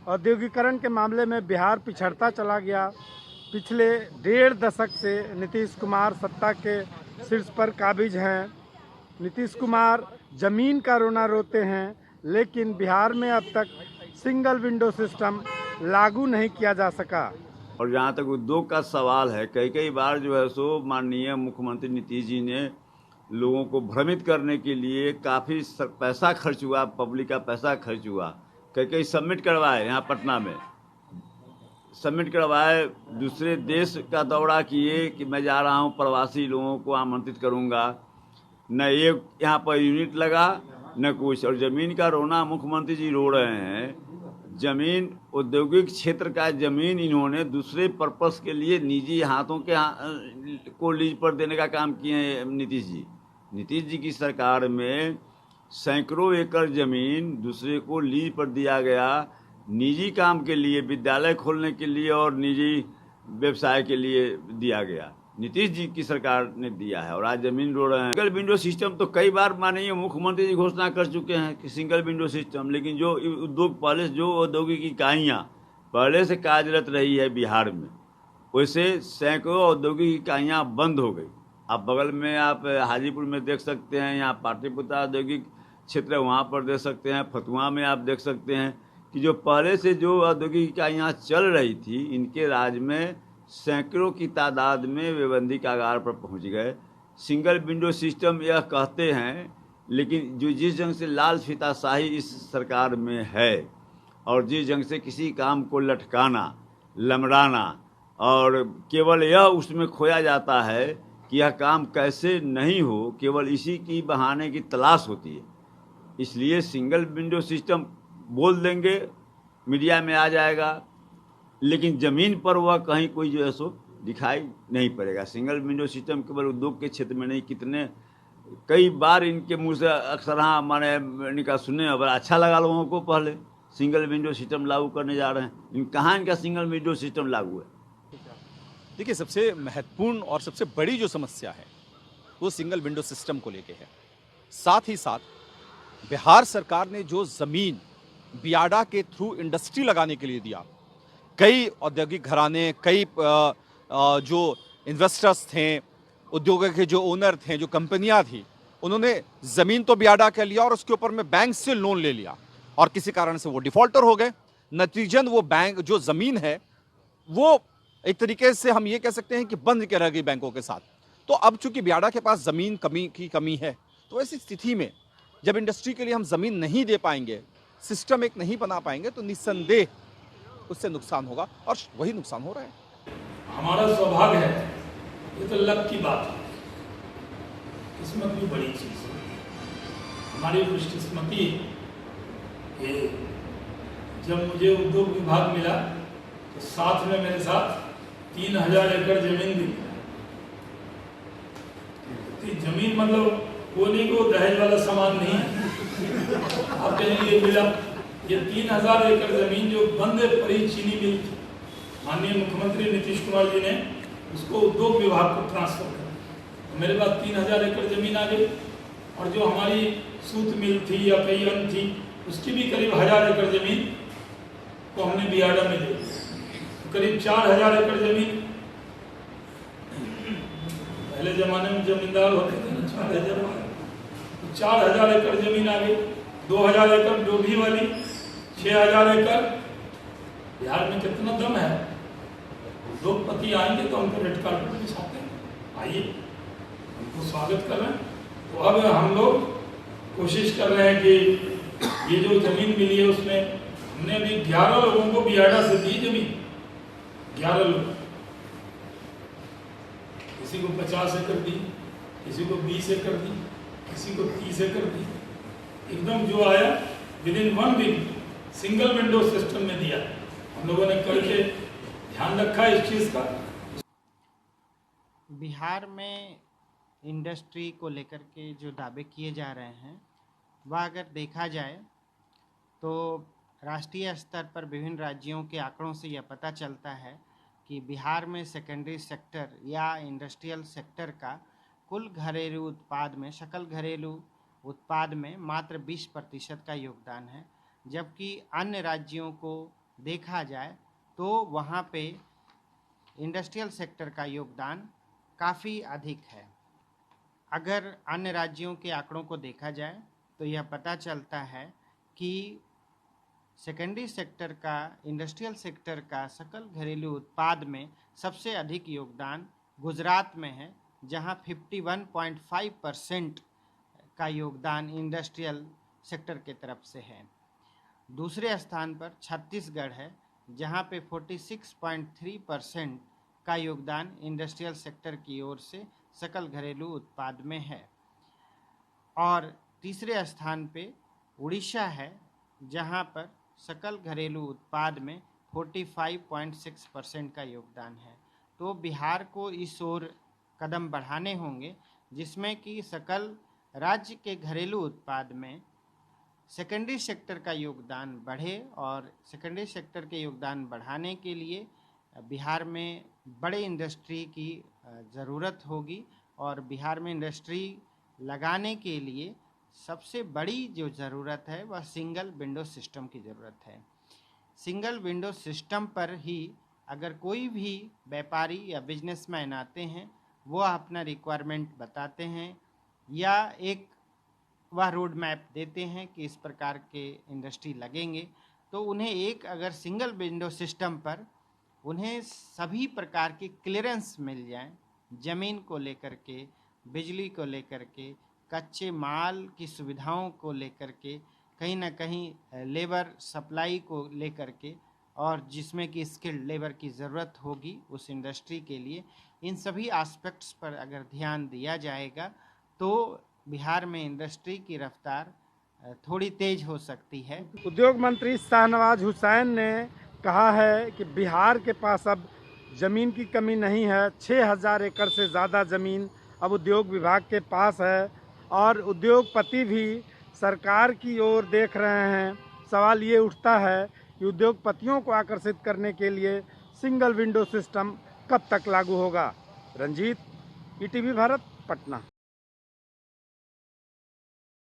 औद्योगिकरण के मामले में बिहार पिछड़ता चला गया। पिछले 1.5 दशक से नीतीश कुमार सत्ता के शीर्ष पर काबिज हैं। नीतीश कुमार जमीन का रोना रोते हैं, लेकिन बिहार में अब तक सिंगल विंडो सिस्टम लागू नहीं किया जा सका। और जहाँ तक उद्योग का सवाल है, कई बार जो है सो माननीय मुख्यमंत्री नीतीश जी ने लोगों को भ्रमित करने के लिए काफ़ी पैसा खर्च हुआ, पब्लिक का पैसा खर्च हुआ। कई सबमिट करवाए, यहाँ पटना में सबमिट करवाए, दूसरे देश का दौरा किए कि मैं जा रहा हूँ, प्रवासी लोगों को आमंत्रित करूँगा। न एक यहाँ पर यूनिट लगा न कुछ। और ज़मीन का रोना मुख्यमंत्री जी रो रहे हैं। ज़मीन, औद्योगिक क्षेत्र का ज़मीन इन्होंने दूसरे पर्पस के लिए निजी हाथों के को लीज पर देने का काम किए हैं नीतीश जी। नीतीश जी की सरकार में सैकड़ों एकड़ ज़मीन दूसरे को लीज पर दिया गया, निजी काम के लिए, विद्यालय खोलने के लिए और निजी व्यवसाय के लिए दिया गया। नीतीश जी की सरकार ने दिया है और आज जमीन रो रहे हैं। सिंगल विंडो सिस्टम तो कई बार माननीय मुख्यमंत्री जी घोषणा कर चुके हैं कि सिंगल विंडो सिस्टम, लेकिन जो उद्योग पहले, जो औद्योगिक इकाइयाँ पहले से कार्यरत रही है बिहार में, वैसे सैकड़ों औद्योगिक इकाइयाँ बंद हो गई। आप बगल में आप हाजीपुर में देख सकते हैं, यहाँ पाटलिपुत्र औद्योगिक क्षेत्र है, वहाँ पर देख सकते हैं, फतुहा में आप देख सकते हैं कि जो पहले से जो औद्योगिक इकाइयाँ चल रही थी, इनके राज में सैकड़ों की तादाद में वेबंदी कागार पर पहुंच गए। सिंगल विंडो सिस्टम यह कहते हैं, लेकिन जो जिस ढंग से लाल फीताशाही इस सरकार में है और जिस ढंग से किसी काम को लटकाना, लमड़ाना और केवल यह उसमें खोया जाता है कि यह काम कैसे नहीं हो, केवल इसी की बहाने की तलाश होती है। इसलिए सिंगल विंडो सिस्टम बोल देंगे, मीडिया में आ जाएगा, लेकिन ज़मीन पर वह कहीं कोई जो है सो दिखाई नहीं पड़ेगा। सिंगल विंडो सिस्टम केवल उद्योग के क्षेत्र में नहीं, कितने कई बार इनके मुंह से अक्सर हाँ मैंने इनका सुने, अब अच्छा लगा लोगों को। पहले सिंगल विंडो सिस्टम लागू करने जा रहे हैं, कहाँ इनका सिंगल विंडो सिस्टम लागू है? देखिए, सबसे महत्वपूर्ण और सबसे बड़ी जो समस्या है वो सिंगल विंडो सिस्टम को लेके है। साथ ही साथ बिहार सरकार ने जो जमीन बियाडा के थ्रू इंडस्ट्री लगाने के लिए दिया, कई औद्योगिक घराने, कई जो इन्वेस्टर्स थे, उद्योगों के जो ओनर थे, जो कंपनियां थी, उन्होंने जमीन तो बियाडा के लिया और उसके ऊपर में बैंक से लोन ले लिया और किसी कारण से वो डिफॉल्टर हो गए। नतीजन वो बैंक, जो जमीन है, वो एक तरीके से हम ये कह सकते हैं कि बंद के रह गई बैंकों के साथ। तो अब चूंकि बियाडा के पास जमीन की कमी है, तो ऐसी स्थिति में जब इंडस्ट्री के लिए हम जमीन नहीं दे पाएंगे, सिस्टम एक नहीं बना पाएंगे, तो निस्संदेह उससे नुकसान होगा और वही नुकसान हो रहा है। हमारा सौभाग्य है, ये तो लक की बात है, किस्मत भी बड़ी चीज है। हमारी खुशकिस्मती ये, जब मुझे उद्योग विभाग मिला तो साथ में मेरे साथ 3000 एकड़ जमीन भी मिला। जमीन मतलब वो नहीं को दहेज वाला सामान नहीं है। आप कहेंगे मिला, ये 3000 एकड़ जमीन जो बंद पड़ी चीनी मिल थी, माननीय मुख्यमंत्री नीतीश कुमार जी ने उसको उद्योग विभाग को ट्रांसफर किया। तो मेरे पास 3000 एकड़ जमीन आ गई और जो हमारी सूत मिल थी या कई अन्य थी, उसकी भी करीब 1000 एकड़ जमीन को हमने बियाडा में दे दी। तो करीब 4000 एकड़ जमीन, पहले जमाने में जमींदार होते थे ना, 4000 एकड़ जमीन आ गई। 2000 एकड़ डोभी वाली, 6000 एकड़। बिहार में कितना दम है, उद्योगपति आएंगे तो हमको रेड कार्पेट पे बिछाते हैं, आइए हमको स्वागत कर रहे हैं। तो अब हम लोग कोशिश कर रहे हैं कि ये जो जमीन मिली है उसमें हमने अभी 11 लोगों को बियाडा से दी जमीन, 11 लोग, किसी को 50 एकड़ दी, किसी को 20 एकड़ दी, किसी को 30 एकड़ दी। एकदम जो आया within 1 week single window system में दिया। हम लोगों ने करके ध्यान रखा इस चीज का। बिहार में इंडस्ट्री को लेकर के जो दावे किए जा रहे हैं, वह अगर देखा जाए तो राष्ट्रीय स्तर पर विभिन्न राज्यों के आंकड़ों से यह पता चलता है कि बिहार में सेकेंडरी सेक्टर या इंडस्ट्रियल सेक्टर का कुल घरेलू उत्पाद में, सकल घरेलू उत्पाद में मात्र 20% का योगदान है, जबकि अन्य राज्यों को देखा जाए तो वहाँ पे इंडस्ट्रियल सेक्टर का योगदान काफ़ी अधिक है। अगर अन्य राज्यों के आंकड़ों को देखा जाए तो यह पता चलता है कि सेकेंडरी सेक्टर का, इंडस्ट्रियल सेक्टर का सकल घरेलू उत्पाद में सबसे अधिक योगदान गुजरात में है, जहां 51.5% का योगदान इंडस्ट्रियल सेक्टर के तरफ से है। दूसरे स्थान पर छत्तीसगढ़ है, जहां पे 46.3% का योगदान इंडस्ट्रियल सेक्टर की ओर से सकल घरेलू उत्पाद में है। और तीसरे स्थान पे उड़ीसा है, जहां पर सकल घरेलू उत्पाद में 45.6% का योगदान है। तो बिहार को इस ओर कदम बढ़ाने होंगे, जिसमें कि सकल राज्य के घरेलू उत्पाद में सेकेंडरी सेक्टर का योगदान बढ़े, और सेकेंडरी सेक्टर के योगदान बढ़ाने के लिए बिहार में बड़े इंडस्ट्री की ज़रूरत होगी। और बिहार में इंडस्ट्री लगाने के लिए सबसे बड़ी जो ज़रूरत है वह सिंगल विंडो सिस्टम की ज़रूरत है। सिंगल विंडो सिस्टम पर ही अगर कोई भी व्यापारी या बिजनेसमैन आते हैं, वो अपना रिक्वायरमेंट बताते हैं या एक वह रोड मैप देते हैं कि इस प्रकार के इंडस्ट्री लगेंगे, तो उन्हें एक अगर सिंगल विंडो सिस्टम पर उन्हें सभी प्रकार की क्लियरेंस मिल जाए, ज़मीन को लेकर के, बिजली को लेकर के, कच्चे माल की सुविधाओं को लेकर के, कहीं ना कहीं लेबर सप्लाई को लेकर के, और जिसमें कि स्किल्ड लेबर की ज़रूरत होगी उस इंडस्ट्री के लिए, इन सभी एस्पेक्ट्स पर अगर ध्यान दिया जाएगा तो बिहार में इंडस्ट्री की रफ्तार थोड़ी तेज हो सकती है। उद्योग मंत्री शाहनवाज हुसैन ने कहा है कि बिहार के पास अब ज़मीन की कमी नहीं है। 6000 एकड़ से ज़्यादा ज़मीन अब उद्योग विभाग के पास है और उद्योगपति भी सरकार की ओर देख रहे हैं। सवाल ये उठता है कि उद्योगपतियों को आकर्षित करने के लिए सिंगल विंडो सिस्टम कब तक लागू होगा। रंजीत, ईटीवी भारत, पटना।